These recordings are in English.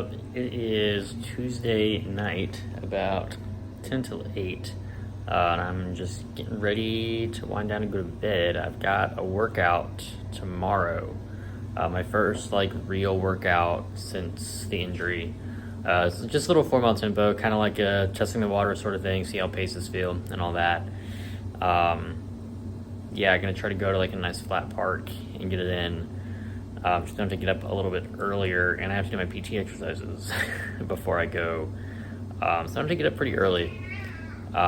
up? It is Tuesday night, about 10 till 8, and I'm just getting ready to wind down and go to bed. I've got a workout tomorrow, my first real workout since the injury. It's just a little 4-mile tempo, kind of like a testing the water sort of thing, see how paces feel and all that. Yeah, I'm gonna try to go to a nice flat park and get it in. Just have to get up a little bit earlier, and I have to do my PT exercises before I go. So I'm gonna get up pretty early. So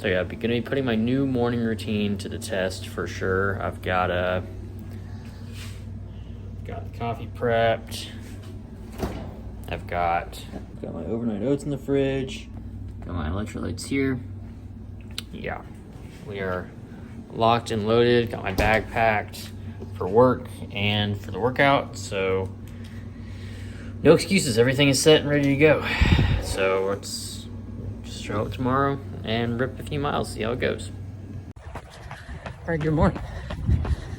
yeah, I'm gonna be putting my new morning routine to the test for sure. I've got the coffee prepped. I've got my overnight oats in the fridge. Got my electrolytes here. Yeah, we are locked and loaded. Got my bag packed for work and for the workout, so no excuses. Everything is set and ready to go. So let's just show up tomorrow and rip a few miles, see how it goes. All right, good morning.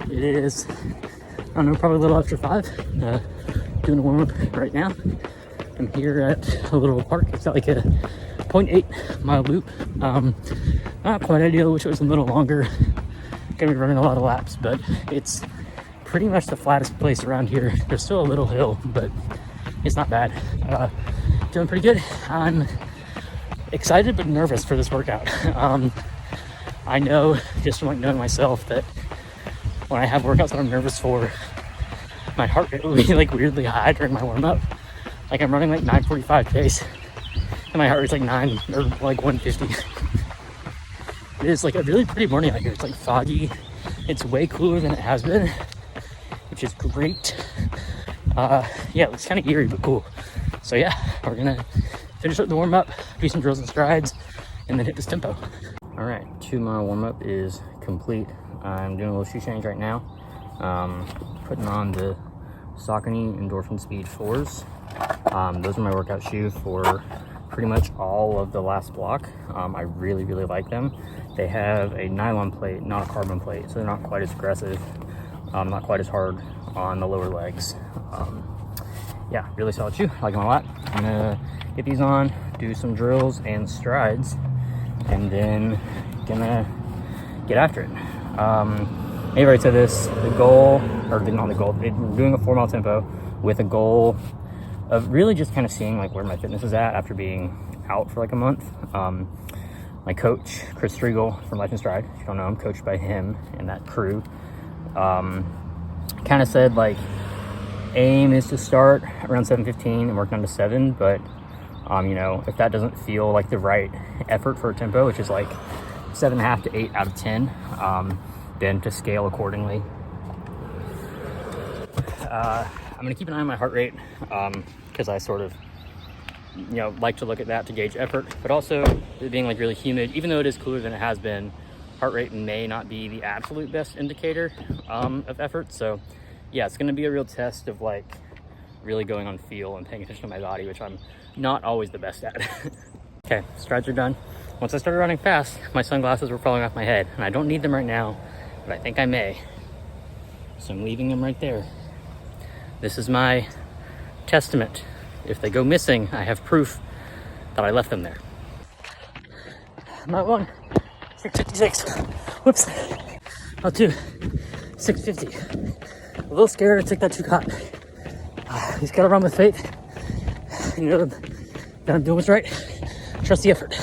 It is, I don't know, probably a little after 5. Doing a warm-up right now. I'm here at a little park. It's got like a 0.8 mile loop. Not quite ideal, wish it was a little longer. Gonna be running a lot of laps, but it's pretty much the flattest place around here. There's still a little hill, but it's not bad. Doing pretty good. I'm excited but nervous for this workout. I know, just from knowing myself, that when I have workouts that I'm nervous for, my heart rate will be weirdly high during my warm-up. I'm running 9:45 pace, and my heart rate's 9 or 150. It is a really pretty morning out here. It's foggy. It's way cooler than it has been, which is great. Yeah, it's kind of eerie but cool. So yeah, we're gonna finish up the warm-up, do some drills and strides, and then hit this tempo. All right, 2-mile warm-up is complete. I'm doing a little shoe change right now. Putting on the Saucony Endorphin Speed 4s. Those are my workout shoes for pretty much all of the last block. I really like them. They have a nylon plate, not a carbon plate, so they're not quite as aggressive, not quite as hard on the lower legs. Yeah, really solid shoe. I like them a lot. I'm gonna get these on, do some drills and strides, and then gonna get after it. Maybe right to this, the goal, or not the goal, we're doing a 4-mile tempo with a goal of really just kind of seeing where my fitness is at after being out for a month. My coach, Chris Striegel from Life in Stride, if you don't know, I'm coached by him and that crew, kind of said aim is to start around 7:15 and work down to 7, but if that doesn't feel like the right effort for a tempo, which is 7.5 to 8 out of 10, then to scale accordingly. I'm gonna keep an eye on my heart rate, because I sort of like to look at that to gauge effort, but also it being really humid, even though it is cooler than it has been, heart rate may not be the absolute best indicator of effort. So yeah, it's going to be a real test of really going on feel and paying attention to my body, which I'm not always the best at. Okay, strides are done. Once I started running fast, my sunglasses were falling off my head, and I don't need them right now, but I think I may, so I'm leaving them right there. This is my testament. If they go missing, I have proof that I left them there. Not 1, 6:56. Whoops. Not 2, 6:50. A little scared to take that too hot. Just gotta run with faith. That I'm doing what's right. Trust the effort.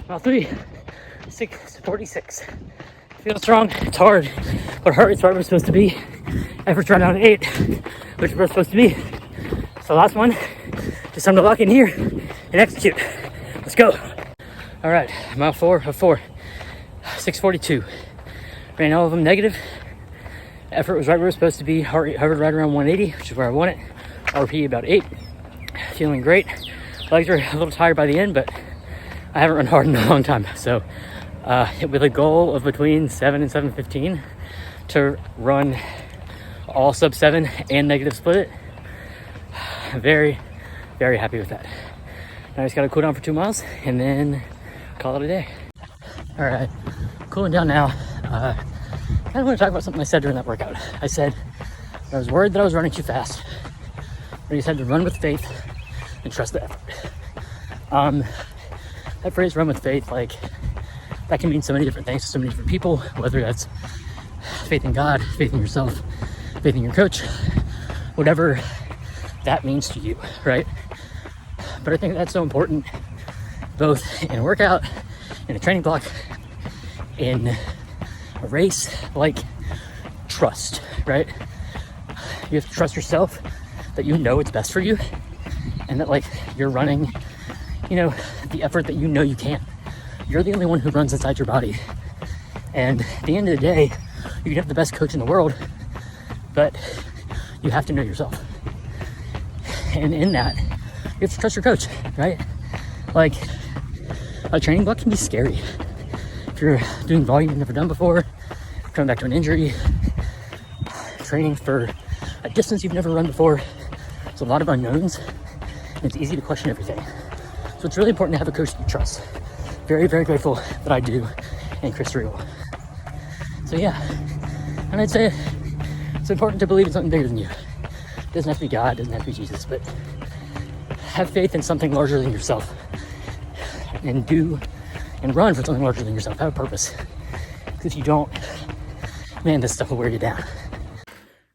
Not 3, 6:46. Feel strong. It's hard, but heart rate's right where it's supposed to be. Effort's right down to 8, which is where it's supposed to be. So last one, just time to lock in here and execute. Let's go. All right, mile 4 of 4, 6:42. Ran all of them negative. Effort was right where it was supposed to be. Heart rate hovered right around 180, which is where I want it. RP about 8. Feeling great. Legs are a little tired by the end, but I haven't run hard in a long time. So with a goal of between 7 and 7:15 to run all sub 7 and negative split it. Very happy with that. Now I just gotta cool down for 2 miles and then call it a day. All right, cooling down now. I kind of want to talk about something I said during that workout. I said I was worried that I was running too fast. I just had to run with faith and trust the effort. That phrase, run with faith, like that can mean so many different things to so many different people, whether that's faith in God, faith in yourself, faith in your coach, whatever that means to you, right? But I think that's so important, both in a workout, in a training block, in a race. Like, trust, right? You have to trust yourself that you know it's best for you, and that like you're running, you know, the effort that you know you can. You're the only one who runs inside your body. And at the end of the day, you can have the best coach in the world, but you have to know yourself. And in that, you have to trust your coach, right? Like, a training block can be scary. If you're doing volume you've never done before, coming back to an injury, training for a distance you've never run before, there's a lot of unknowns, and it's easy to question everything. So it's really important to have a coach that you trust. Very, very grateful that I do, and Chris Riegel. So yeah, and I'd say it's important to believe in something bigger than you. It doesn't have to be God, it doesn't have to be Jesus, but have faith in something larger than yourself, and do and run for something larger than yourself. Have a purpose, because if you don't, man, this stuff will wear you down.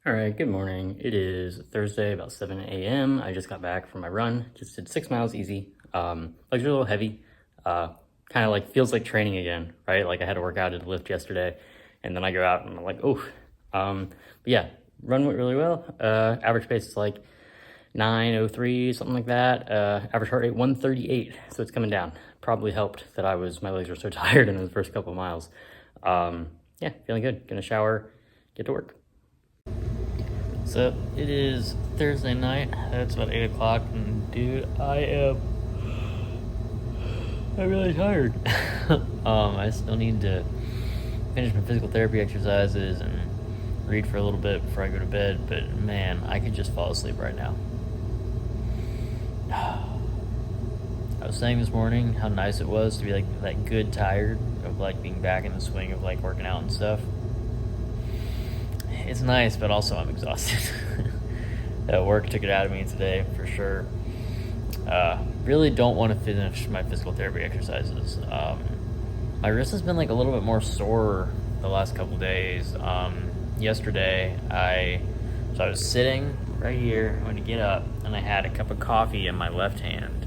All right, good morning. It is Thursday, about 7 a.m. I just got back from my run. Just did 6 miles easy. Legs are a little heavy. Kind of like feels like training again, right? Like I had to work out at the lift yesterday, and then I go out and I'm like, oh. But yeah, run went really well. Average pace is like 9:03, something like that. Average heart rate 138, so it's coming down. Probably helped that my legs were so tired in the first couple of miles. Yeah, feeling good. Gonna shower, get to work. So it is Thursday night. It's about 8 o'clock, and dude, I'm really tired. I still need to finish my physical therapy exercises and read for a little bit before I go to bed, but man, I could just fall asleep right now. I was saying this morning how nice it was to be like that good tired of like being back in the swing of like working out and stuff. It's nice, but also I'm exhausted. That work took it out of me today for sure. Really don't want to finish my physical therapy exercises. My wrist has been like a little bit more sore the last couple days. Yesterday, I was sitting right here, I went to get up, and I had a cup of coffee in my left hand.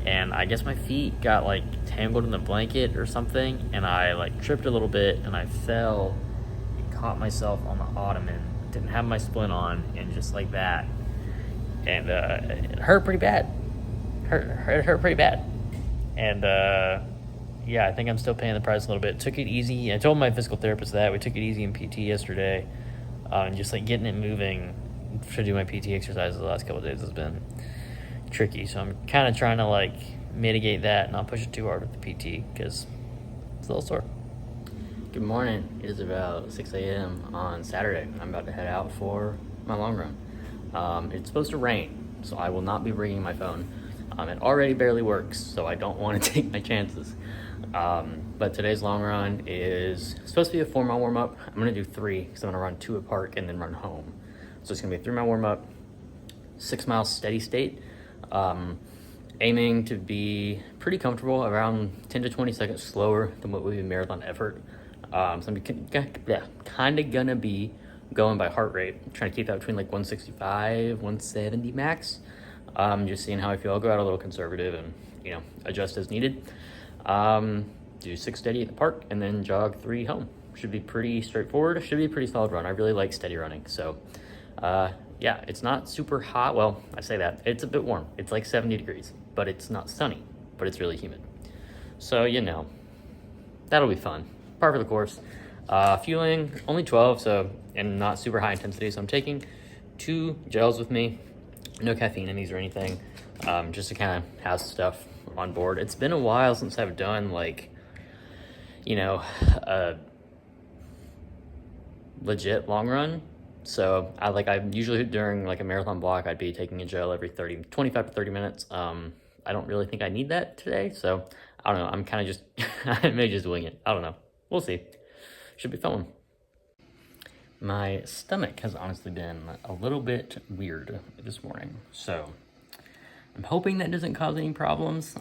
And I guess my feet got like tangled in the blanket or something, and I like tripped a little bit, and I fell and caught myself on the ottoman. Didn't have my splint on, and just like that. And it hurt pretty bad. It hurt pretty bad. And yeah, I think I'm still paying the price a little bit. Took it easy. I told my physical therapist that. We took it easy in PT yesterday. And just like getting it moving to do my PT exercises the last couple of days has been tricky. So I'm kind of trying to like mitigate that and not push it too hard with the PT because it's a little sore. Good morning. It is about 6 a.m. on Saturday. I'm about to head out for my long run. It's supposed to rain, so I will not be bringing my phone. It already barely works, so I don't want to take my chances. But today's long run is supposed to be a 4-mile warm-up. I'm going to do 3 because I'm going to run 2 at park and then run home. So it's going to be a 3-mile warm-up, 6 miles steady state. Aiming to be pretty comfortable, around 10 to 20 seconds slower than what would be marathon effort. So I'm kind of going to be going by heart rate, trying to keep that between like 165, 170 max. Just seeing how I feel. I'll go out a little conservative and, adjust as needed. Do 6 steady at the park and then jog 3 home. Should be pretty straightforward. Should be a pretty solid run. I really like steady running. So, yeah, it's not super hot. Well, I say that. It's a bit warm. It's like 70 degrees, but it's not sunny, but it's really humid. So, that'll be fun. Par for the course. Fueling, only 12, and not super high intensity. So I'm taking 2 gels with me. No caffeine in these or anything, just to kind of have stuff on board. It's been a while since I've done a legit long run. So I usually during like a marathon block, I'd be taking a gel every 25 to 30 minutes. I don't really think I need that today. So I don't know. I'm kind of just, I may just wing it. I don't know. We'll see. Should be fun. My stomach has honestly been a little bit weird this morning. So I'm hoping that doesn't cause any problems.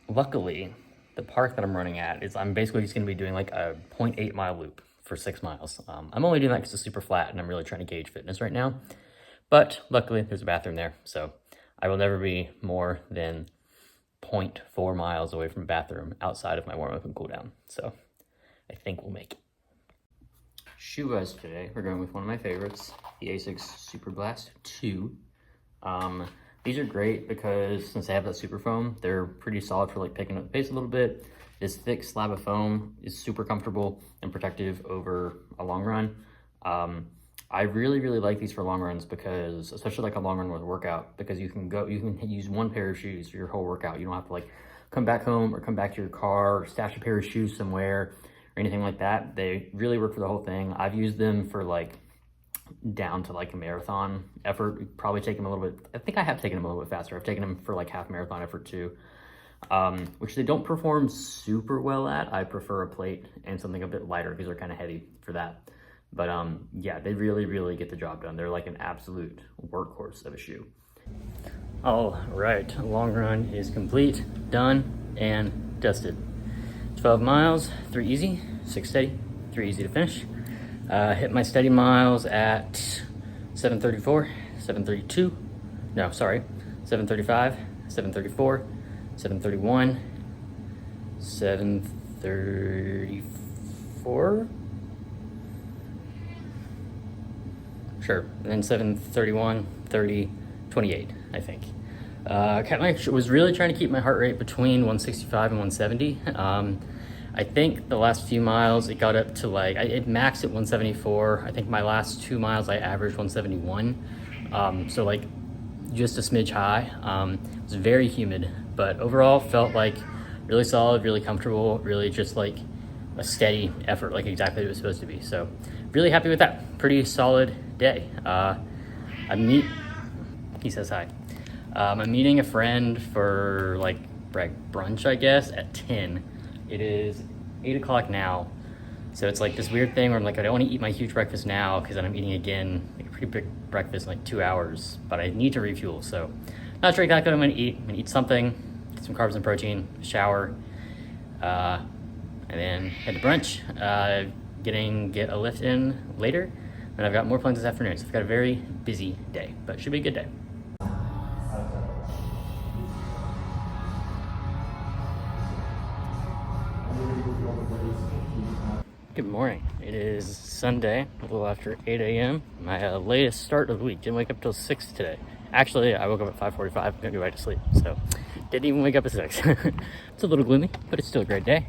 Luckily, the park that I'm running at is, I'm basically just gonna be doing like a 0.8 mile loop for 6 miles. I'm only doing that because it's super flat and I'm really trying to gauge fitness right now. But luckily there's a bathroom there, so I will never be more than 0.4 miles away from a bathroom outside of my warm up and cool down. So I think we'll make it. Shoe-wise today, we're going with one of my favorites, the Asics Super Blast 2. These are great because since they have that super foam, they're pretty solid for like picking up the pace a little bit. This thick slab of foam is super comfortable and protective over a long run. I really like these for long runs because, especially like a long run with a workout, because you can use one pair of shoes for your whole workout. You don't have to like come back home or come back to your car or stash a pair of shoes somewhere or anything like that. They really work for the whole thing. I've used them for like down to like a marathon effort. Probably take them a little bit, I think I have taken them a little bit faster. I've taken them for like half marathon effort too, which they don't perform super well at. I prefer a plate and something a bit lighter because they're kind of heavy for that. But yeah, they really get the job done. They're like an absolute workhorse of a shoe. All right, long run is complete, done, and dusted. 12 miles, 3 easy, 6 steady, 3 easy to finish. Hit my steady miles at 7:34, 7:32, no, sorry, 7:35, 7:34, 7:31, 7:34, sure, and then 7:31, 30, 28, I think. I was really trying to keep my heart rate between 165 and 170. I think the last few miles it got up to like, it maxed at 174. I think my last 2 miles I averaged 171. So like just a smidge high. It was very humid, but overall felt like really solid, really comfortable, really just like a steady effort, like exactly what it was supposed to be. So really happy with that. Pretty solid day. He says hi. I'm meeting a friend for like brunch, I guess, at 10. It is 8 o'clock now. So it's like this weird thing where I'm like, I don't want to eat my huge breakfast now because then I'm eating again, like a pretty big breakfast in like 2 hours, but I need to refuel. So not sure exactly what I'm going to eat. I'm going to eat something, get some carbs and protein, shower, and then head to brunch, get a lift in later. And I've got more plans this afternoon. So I've got a very busy day, but it should be a good day. Good morning. It is Sunday, a little after 8 a.m. My latest start of the week. Didn't wake up till 6 today. Actually, I woke up at 5:45. I'm gonna go back to sleep, so didn't even wake up at 6. It's a little gloomy, but it's still a great day.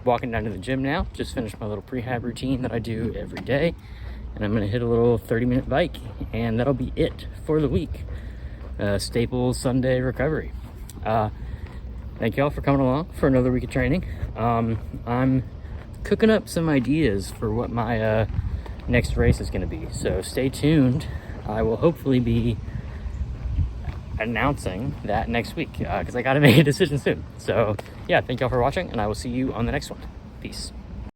Walking down to the gym now. Just finished my little prehab routine that I do every day, and I'm gonna hit a little 30-minute bike, and that'll be it for the week. Staple Sunday recovery. Thank y'all for coming along for another week of training. I'm cooking up some ideas for what my next race is going to be, so stay tuned. I will hopefully be announcing that next week because I got to make a decision soon. So yeah, thank y'all for watching, and I will see you on the next one. Peace.